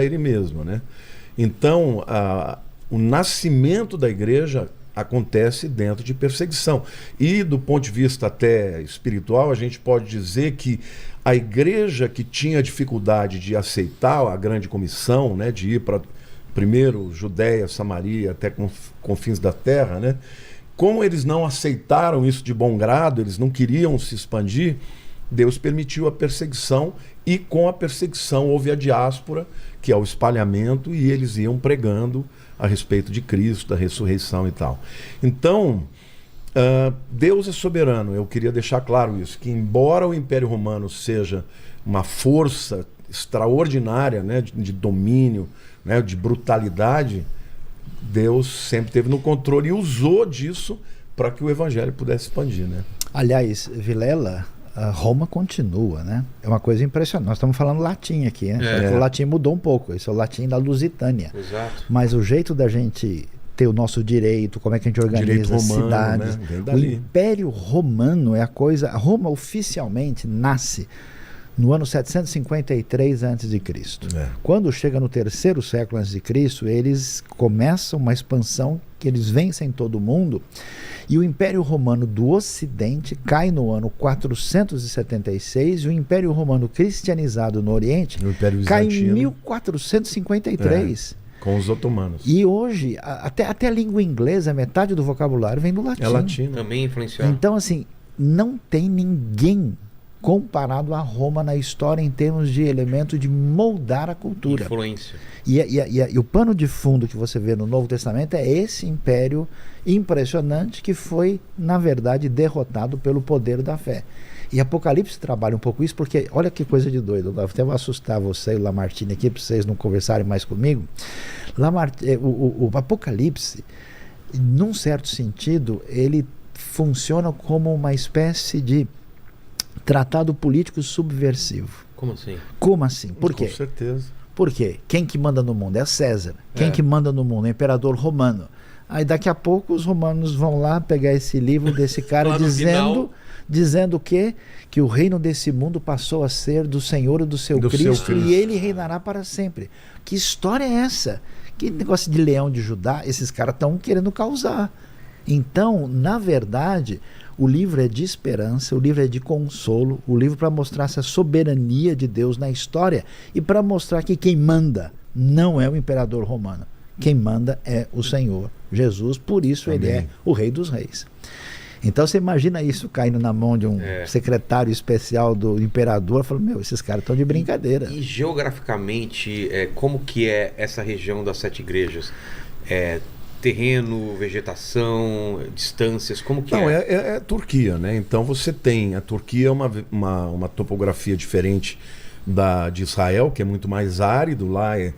ele mesmo, né? Então, o nascimento da igreja acontece dentro de perseguição. E do ponto de vista até espiritual, a gente pode dizer que a igreja que tinha dificuldade de aceitar a grande comissão, né, de ir para primeiro Judéia, Samaria, até confins da terra, né? Como eles não aceitaram isso de bom grado, eles não queriam se expandir, Deus permitiu a perseguição, e com a perseguição houve a diáspora, que é o espalhamento, e eles iam pregando a respeito de Cristo, da ressurreição e tal. Então, Deus é soberano. Eu queria deixar claro isso, que embora o Império Romano seja uma força extraordinária, né, de domínio, né, de brutalidade, Deus sempre esteve no controle e usou disso para que o Evangelho pudesse expandir, né? Aliás, Vilela, Roma continua, né? É uma coisa impressionante. Nós estamos falando latim aqui, né? O latim mudou um pouco. Esse é o latim da Lusitânia. Exato. Mas o jeito da gente ter o nosso direito, como é que a gente organiza as cidades. Né? O Império Romano é a coisa... Roma oficialmente nasce no ano 753 a.C. Quando chega no terceiro século a.C., eles começam uma expansão que eles vencem todo mundo, e o Império Romano do Ocidente cai no ano 476, e o Império Romano cristianizado no Oriente cai em 1453. Com os otomanos. E hoje, até a língua inglesa, metade do vocabulário vem do latim. É latino. Também influenciou. Então, assim, não tem ninguém comparado a Roma na história em termos de elemento de moldar a cultura. Influência. E o pano de fundo que você vê no Novo Testamento é esse império impressionante que foi, na verdade, derrotado pelo poder da fé. E Apocalipse trabalha um pouco isso, porque olha que coisa de doido. Eu até vou assustar você e o Lamartine aqui, para vocês não conversarem mais comigo. O Apocalipse, num certo sentido, ele funciona como uma espécie de tratado político subversivo. Como assim? Como assim? Por quê? Com certeza. Por quê? Quem que manda no mundo é César. Quem que manda no mundo é o imperador romano. Aí daqui a pouco os romanos vão lá pegar esse livro desse cara dizendo que o reino desse mundo passou a ser do Senhor e do seu Cristo, e ele reinará para sempre. Que história é essa? Que negócio de leão de Judá? Esses caras estão querendo causar. Então, na verdade, o livro é de esperança, o livro é de consolo, o livro para mostrar essa soberania de Deus na história e para mostrar que quem manda não é o imperador romano. Quem manda é o Senhor Jesus, por isso Ele é o Rei dos Reis. Então você imagina isso caindo na mão de um secretário especial do imperador, falando, esses caras estão de brincadeira. E geograficamente, como que é essa região das 7 igrejas? Terreno, vegetação, distâncias, como que Não, é? É Turquia, né? Então você tem, a Turquia é uma topografia diferente de Israel, que é muito mais árido, lá é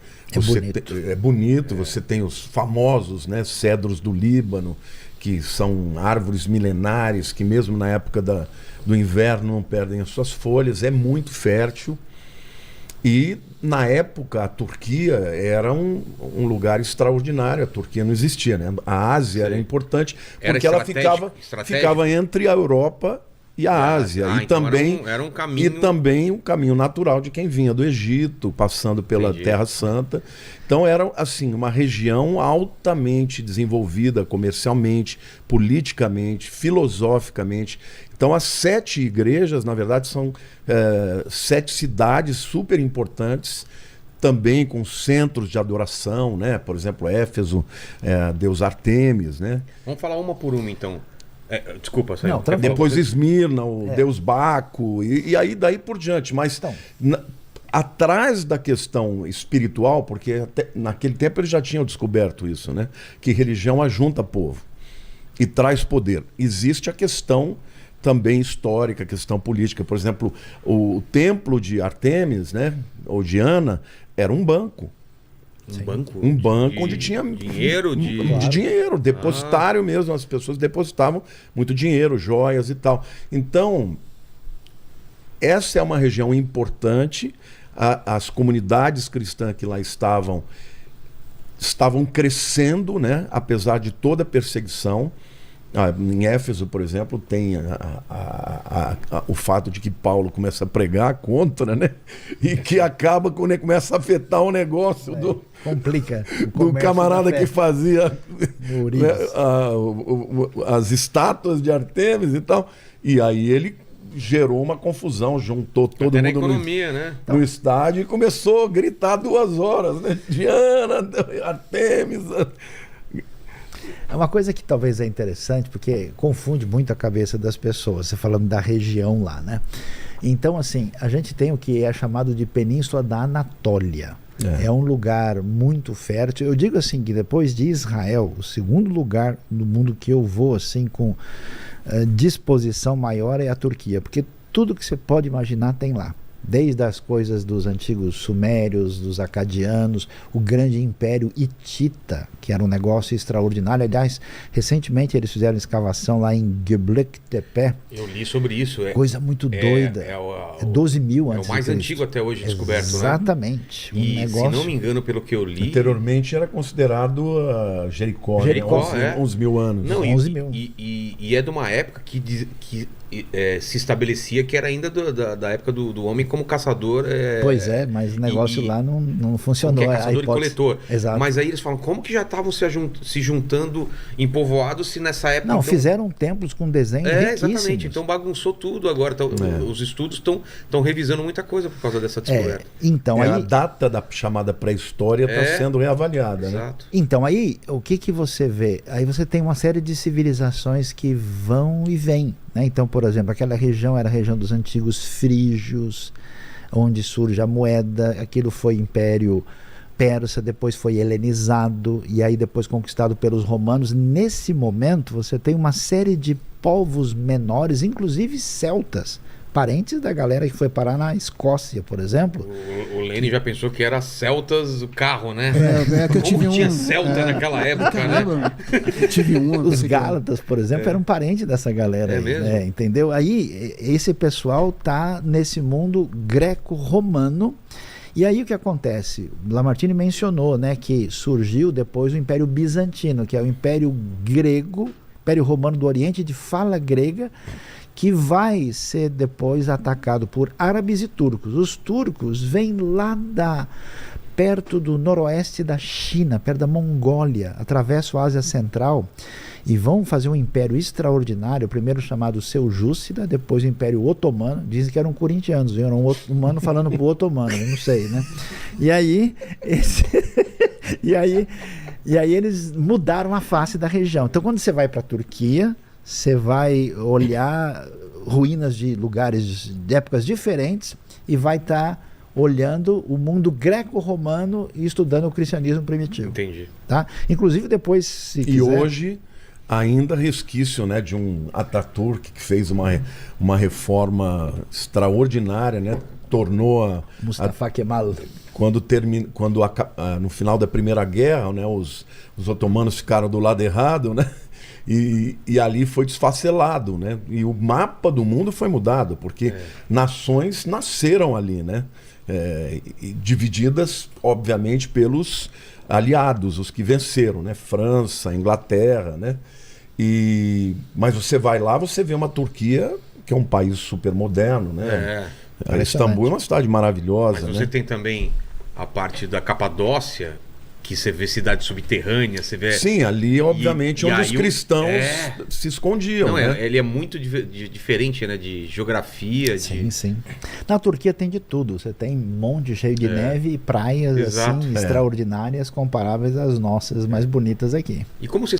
bonito, você tem os famosos, né, cedros do Líbano, que são árvores milenares, que mesmo na época do inverno não perdem as suas folhas, é muito fértil. E na época a Turquia era um lugar extraordinário. A Turquia não existia, né? A Ásia era importante porque ela ficava entre a Europa e a Ásia. E então também era um caminho... E também um caminho natural de quem vinha do Egito, passando pela Terra Santa. Então era assim, uma região altamente desenvolvida comercialmente, politicamente, filosoficamente. Então as 7 igrejas, na verdade, são 7 cidades super importantes, também com centros de adoração, né? Por exemplo, Éfeso, Deus Artemis, né? Vamos falar uma por uma, então. Desculpa, Não, depois Esmirna, o Deus Baco, e aí daí por diante. Mas atrás da questão espiritual, porque naquele tempo eles já tinham descoberto isso, né? Que religião ajunta povo e traz poder. Existe a questão também histórica, a questão política. Por exemplo, o templo de Artemis, né? Ou Diana, era um banco. Um banco onde tinha dinheiro, de dinheiro, depositário mesmo, as pessoas depositavam muito dinheiro, joias e tal. Então, essa é uma região importante. As comunidades cristãs que lá estavam crescendo, né, apesar de toda a perseguição. Em Éfeso, por exemplo, tem o fato de que Paulo começa a pregar contra, né? E que acaba quando ele começa a afetar o negócio complica do camarada que fazia né, as estátuas de Artemis e tal. E aí ele gerou uma confusão, juntou todo Até mundo na economia, né? no estádio e começou a gritar 2 horas, né? Diana, Artemis. É uma coisa que talvez é interessante, porque confunde muito a cabeça das pessoas, você falando da região lá, né? Então, assim, a gente tem o que é chamado de Península da Anatólia. É um lugar muito fértil. Eu digo assim, que depois de Israel, o segundo lugar no mundo que eu vou, assim, com disposição maior é a Turquia, porque tudo que você pode imaginar tem lá. Desde as coisas dos antigos sumérios, dos acadianos, o grande império hitita, que era um negócio extraordinário. Aliás, recentemente eles fizeram escavação lá em Göbekli Tepe. Eu li sobre isso. Coisa muito doida. É 12 mil antes. É o mais antigo até hoje descoberto, exatamente. né? E, negócio... se não me engano, pelo que eu li... Anteriormente era considerado Jericó, né? Uns 1000 anos. Não, 11 mil. E é de uma época que se estabelecia que era ainda da época do homem como caçador. Pois é, mas o negócio lá não funcionou. Que é caçador e coletor. Exato. Mas aí eles falam, como que já estavam se juntando em povoados se nessa época... Não, fizeram templos com desenhos riquíssimos. Exatamente. Então bagunçou tudo agora. Então, os estudos estão revisando muita coisa por causa dessa descoberta. Então, aí... A data da chamada pré-história está sendo reavaliada. Exato. Né? Então, aí, o que você vê? Aí você tem uma série de civilizações que vão e vêm. Né? Então, por exemplo, aquela região era a região dos antigos frígios, onde surge a moeda. Aquilo foi Império Persa, depois foi helenizado e aí depois conquistado pelos romanos. Nesse momento você tem uma série de povos menores, inclusive celtas, parentes da galera que foi parar na Escócia, por exemplo. O Lênin já pensou que era celtas o carro, né? Que eu tive tinha celta naquela época, né? Eu tive Os Gálatas, por exemplo, eram parentes dessa galera. É aí, mesmo? né? Entendeu? Aí esse pessoal tá nesse mundo greco-romano. E aí o que acontece? Lamartine mencionou, né, que surgiu depois o Império Bizantino, que é o Império Grego, Império Romano do Oriente, de fala grega, que vai ser depois atacado por árabes e turcos. Os turcos vêm lá perto do noroeste da China, perto da Mongólia, atravessam a Ásia Central e vão fazer um império extraordinário, primeiro chamado Seljúcida, depois o Império Otomano. Dizem que eram corintianos, viu? Era um humano falando pro otomano, eu não sei, né? E aí e aí eles mudaram a face da região. Então quando você vai para a Turquia, você vai olhar ruínas de lugares de épocas diferentes e vai estar olhando o mundo greco-romano e estudando o cristianismo primitivo. Entendi. Tá? Inclusive depois, se quiser... E hoje ainda resquício, né, de um Ataturk que fez uma reforma extraordinária, né? Tornou Mustafa Kemal. Quando no final da Primeira Guerra, né, os otomanos ficaram do lado errado, né? E ali foi desfacelado, né? E o mapa do mundo foi mudado, porque nações nasceram ali, né? Divididas, obviamente, pelos aliados, os que venceram, né? França, Inglaterra, né? Mas você vai lá, você vê uma Turquia, que é um país super moderno, né? Istambul é uma cidade maravilhosa. Mas você tem também a parte da Capadócia, que você vê cidade subterrânea, você vê... Sim, ali obviamente onde os cristãos se escondiam. Não, né? Ele é muito diferente, né? De geografia. Sim. Na Turquia tem de tudo. Você tem um monte cheio de neve e praias assim, extraordinárias, comparáveis às nossas mais bonitas aqui. E como você